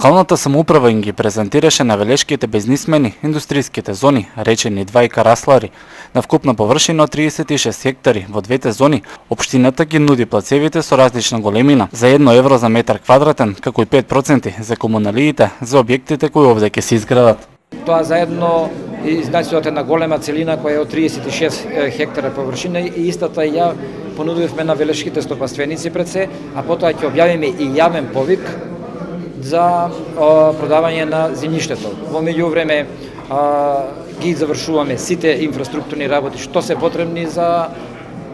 Локалната самоуправа им ги презентираше на велешките бизнисмени индустријските зони, речени 2 и Караслари. На вкупна површина од 36 хектари во двете зони, општината ги нуди плацевите со различна големина за 1 евро за метар квадратен, како и 5% за комуналиите за објектите кои овде ќе се изградат. Тоа заедно изнесува една голема целина која е од 36 хектара површина и истата ја понудивме на велешките стопанственици пред се, а потоа ќе објавиме и јавен повик за продавање на земјиштето. Во меѓувреме ги завршуваме сите инфраструктурни работи што се потребни за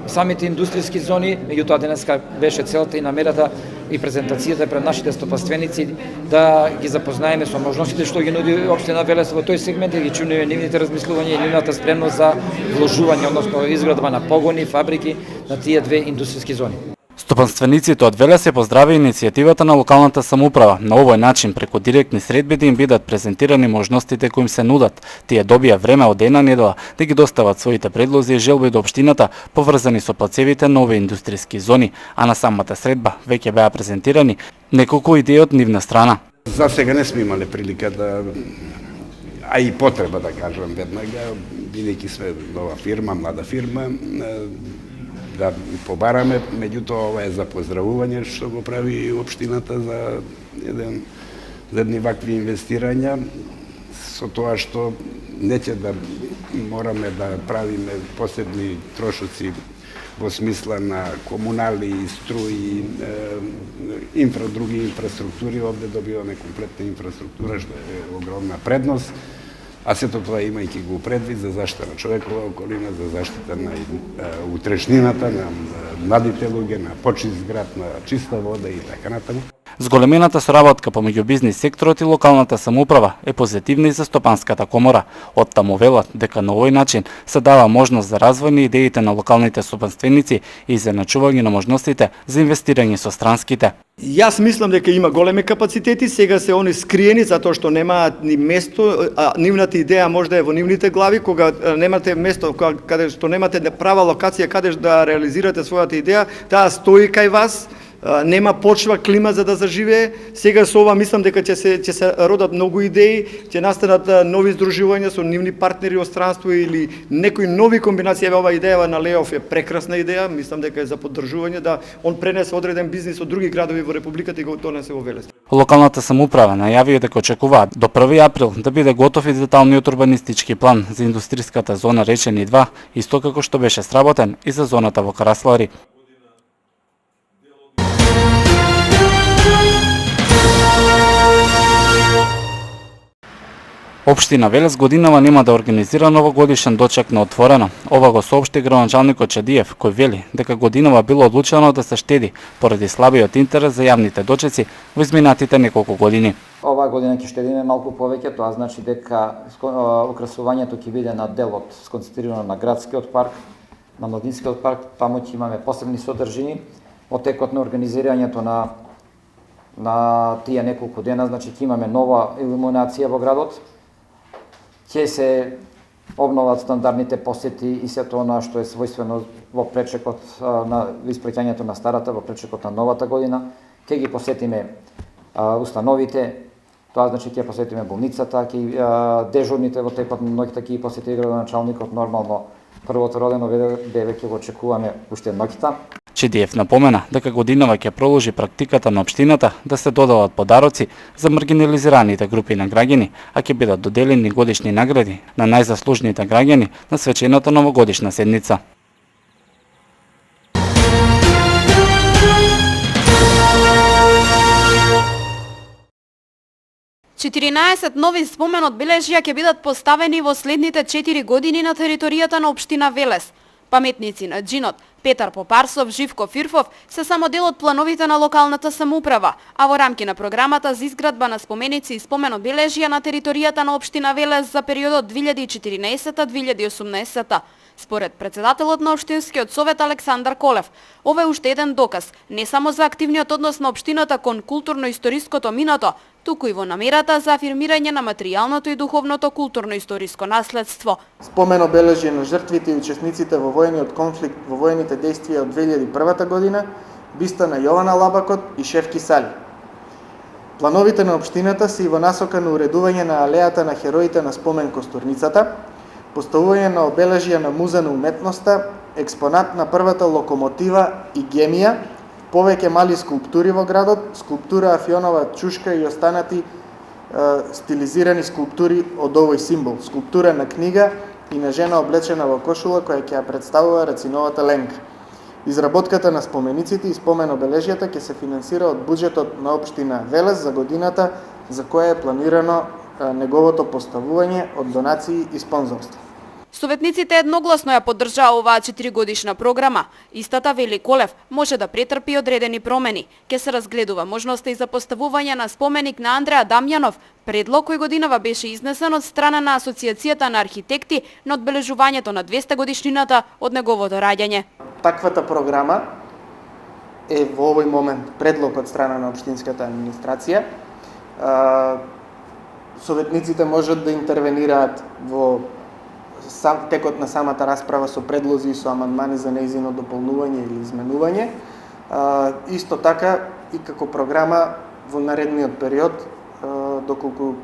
самите индустријски зони, меѓутоа денеска беше целта и намерата и презентацијата пред нашите стопанственици да ги запознаеме со можностите што ги нуди општина Велес во тој сегмент и ги чуниме нивните размислувања и нивната спремност за вложување, односно изградба на погони, фабрики на тие две индустријски зони. Стопанствениците од Велес се поздрави иницијативата на локалната самоуправа. На овој начин, преку директни средби да им бидат презентирани можностите кои им се нудат. Тие добија време од една недела да ги достават своите предлози и желби до општината, поврзани со плацевите на овие индустријски зони, а на самата средба веќе беа презентирани неколку идеи од нивна страна. За сега не сме имале прилика да, а и потреба да кажам веднага, бидејќи сме нова фирма, млада фирма, да побараме, меѓутоа ова е за поздравување што го прави општината за едни вакви инвестирања, со тоа што не ќе да мораме да правиме посебни трошоци во смисла на комунали, струи, други инфраструктури. Овде добиваме комплетна инфраструктура што е огромна предност. А сето тоа имајќи го предвид за заштита на човекова околина, за заштита на утрешнината, на младите луѓе, на почист град, на чиста вода и така натаму. Зголемената соработка помеѓу бизнис секторот и локалната самоуправа е позитивна и за стопанската комора. Од таму велат дека на овој начин се дава можност за развој на идеите на локалните стопанственици и за начување на можностите за инвестирање со странските. Јас мислам дека има големи капацитети, сега се они скриени затоа што немаат ни место, а нивната идеја може да е во нивните глави, кога немате место, каде што немате права локација каде да реализирате својата идеја, таа стои кај вас. Нема почва, клима за да заживее. Сега со ова мислам дека ќе се родат многу идеи, ќе настанат нови здружувања со нивни партнери од странство или некои нови комбинации. Еве ова идеја на Леов е прекрасна идеја, мислам дека е за поддржување да он пренесе одреден бизнис од други градови во републиката и го донесе во Велес. Локалната самоуправа најави дека очекуваат до 1 април да биде готов и деталниот урбанистички план за индустријската зона речени 2, исто како што беше сработен и за зоната во Караслари. Општина Велес годинава нема да организира новогодишен дочек на отворено. Ова го соопшти градоначалникот Чадиев, кој вели дека годинава било одлучено да се штеди поради слабиот интерес за јавните дочеци во изминатите неколку години. Оваа година ќе штедиме малку повеќе, тоа значи дека украсувањето ќе биде на дел од сконцентрирано на градскиот парк, на младинскиот парк, таму ќе имаме посебни содржини. Во текот на организирањето на тие неколку дена, значи ќе имаме нова илуминација во градот. Ќе се обноват стандардните посети и сето она што е својствено во пречекот на испраќањето на старата, во пречекот на новата година. Ќе ги посетиме установите, тоа значи ќе посетиме болницата, ќе дежурните во текот на ноќта ќе ги посети градоначалникот, нормално првото родено бебе ќе го очекуваме уште ноќта. Чедиев напомена дека годинава ќе продолжи практиката на општината да се доделат подароци за маргинализираните групи на граѓани, а ќе бидат доделени годишни награди на најзаслужните граѓани на свечената новогодишна седница. Четиринаесет нови спомен одбележја ќе бидат поставени во следните 4 години на територијата на општина Велес. Паметници на Джинот, Петар Попарсов, Живко Фирфов се само дел од плановите на локалната самоуправа, а во рамки на програмата за изградба на споменици и спомен одбележја на територијата на општина Велес за периодот 2014-2018. Според председателот на општинскиот совет Александар Колев, ова е уште еден доказ не само за активниот однос на општината кон културно-историското минато, туку и во намерата за афирмирање на материјалното и духовното културно-историско наследство. Спомен обележје на жртвите и учесниците во војниот конфликт во војните действија од 2001 година, биста на Јована Лабакот и Шефки Сали. Плановите на општината се и во насока на уредување на алејата на хероите на спомен костурницата, поставување на обележја на Муза на уметноста, експонат на првата локомотива и гемија, повеќе мали скулптури во градот, скулптура Афионова чушка и останати стилизирани скулптури од овој символ, скулптура на книга и на жена облечена во кошула која ќе ја представува Рациновата Ленка. Изработката на спомениците и спомен обележјата ќе се финансира од буџетот на општина Велес за годината за која е планирано неговото поставување од донации и спонзорство. Советниците едногласно ја поддржаа оваа 4-годишна програма. Истата, вели Колев, може да претрпи одредени промени. Ке се разгледува можноста и за поставување на споменик на Андреа Дамјанов, предлог кој годинава беше изнесен од страна на Асоциацијата на архитекти на одбележувањето на 200 годишнината од неговото раѓање. Таквата програма е во овој момент предлог од страна на општинската администрација. Советниците можат да интервенираат во текот на самата расправа со предлози и со амандмани за нејзино дополнување или изменување. Исто така и како програма во наредниот период, доколку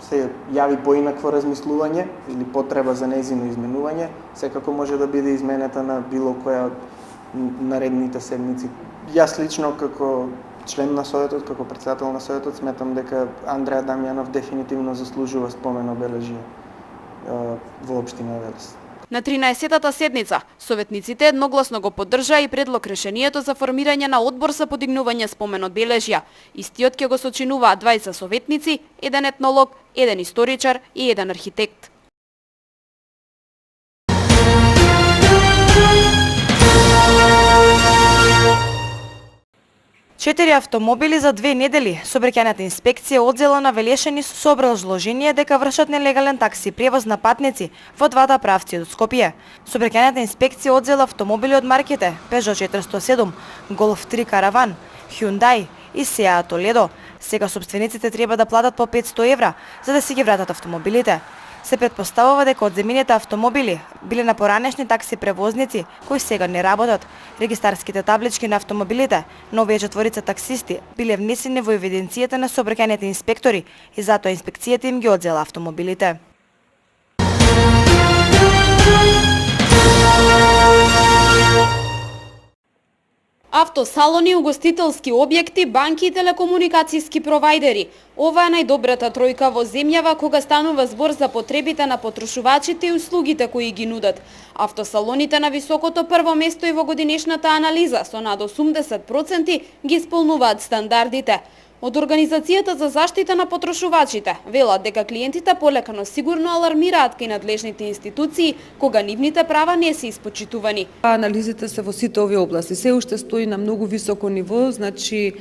се јави поинакво размислување или потреба за нејзино изменување, секако може да биде изменета на било која од наредните седмици. Јас лично како член на Советот, како председател на Советот, сметам дека Андреа Дамјанов дефинитивно заслужува спомен обележје во општина Велес. На 13-тата седница, советниците едногласно го поддржаа и предлог решението за формирање на одбор за подигнување спомен одбележја. Истиот ќе го сочинуваат 20 советници, еден етнолог, еден историчар и еден архитект. Четири автомобили за 2 недели. Сообраќајната инспекција одзела на Велешани со образложение дека вршат нелегален такси превоз на патници во двата правци од Скопје. Сообраќајната инспекција одзела автомобили од марките Peugeot 407, Golf 3 Caravan, Hyundai и Seat Toledo. Сега собствениците треба да платат по 500 евра за да си ги вратат автомобилите. Се претпоставува дека одземените автомобили биле на поранешни такси превозници кои сега не работат. Регистарските таблички на автомобилите на овие четворица таксисти биле внесени во евиденцијата на сообраќајните инспектори и затоа инспекцијата им ги одзела автомобилите. Автосалони, угостителски објекти, банки и телекомуникацијски провајдери. Ова е најдобрата тројка во земјава кога станува збор за потребите на потрошувачите и услугите кои ги нудат. Автосалоните на високото прво место и во годинешната анализа со над 80% ги исполнуваат стандардите. Од Организацијата за заштита на потрошувачите велат дека клиентите полека но сигурно алармираат кај надлежните институции кога нивните права не се испочитувани. Анализите се во сите овие области. Се уште стои на многу високо ниво, значи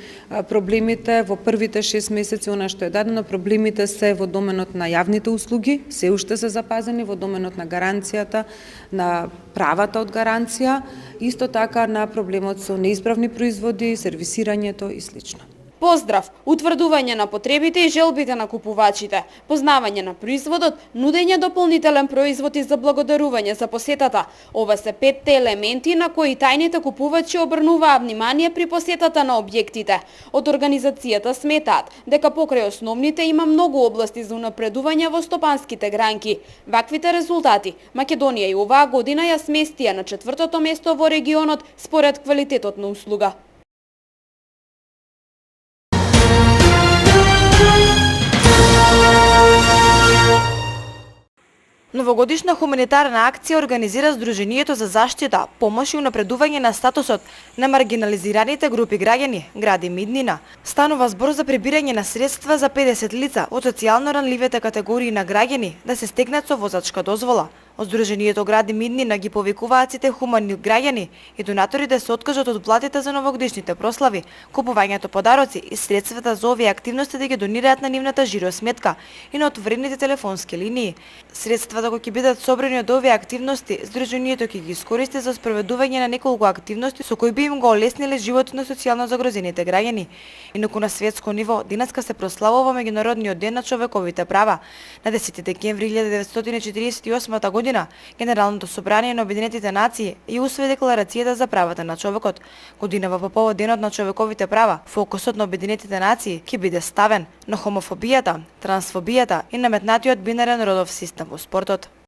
проблемите во првите 6 месеци она што е дадено, проблемите се во доменот на јавните услуги, се уште се запазени во доменот на гаранцијата, на правата од гаранција, исто така на проблемот со неисправни производи, сервисирањето и слично. Поздрав, утврдување на потребите и желбите на купувачите, познавање на производот, нудење дополнителен производ и заблагодарување за посетата. Ова се 5 елементи на кои тајните купувачи обрнуваа внимание при посетата на објектите. Од организацијата сметаат дека покрај основните има многу области за унапредување во стопанските гранки. Ваквите резултати Македонија и оваа година ја сместија на 4-то место во регионот според квалитетот на услуга. Новогодишна хуманитарна акција организира Сдруженијето за заштита, помош и унапредување на статусот на маргинализираните групи граѓани, гради Миднина. Станува збор за прибирање на средства за 50 лица од социјално ранливите категории на граѓани да се стекнат со возачка дозвола. Од Сдруженијето гради Миднина ги повикуваат сите хумани граѓани и донатори да се откажат од платите за новогодишните прослави, купувањето подароци и средствата за овие активности да ги донираат на нивната жиросметка и на отворените телефонски линии. Средствата кои ќе бидат собрани од овие активности, Сдруженијето ќе ги искористи за спроведување на неколку активности со кои би им го олесниле животот на социјално загрозените граѓани. Инаку на светско ниво денеска се прославува Меѓународниот ден на човековите права. На 10 декември 1948 година година, Генералното собрание на Обединетите нации ја усвои Декларацијата за правата на човекот. Годинава по повод денот на човековите права, фокусот на Обединетите нации ќе биде ставен на хомофобијата, трансфобијата и наметнатиот бинарен родов систем во спортот.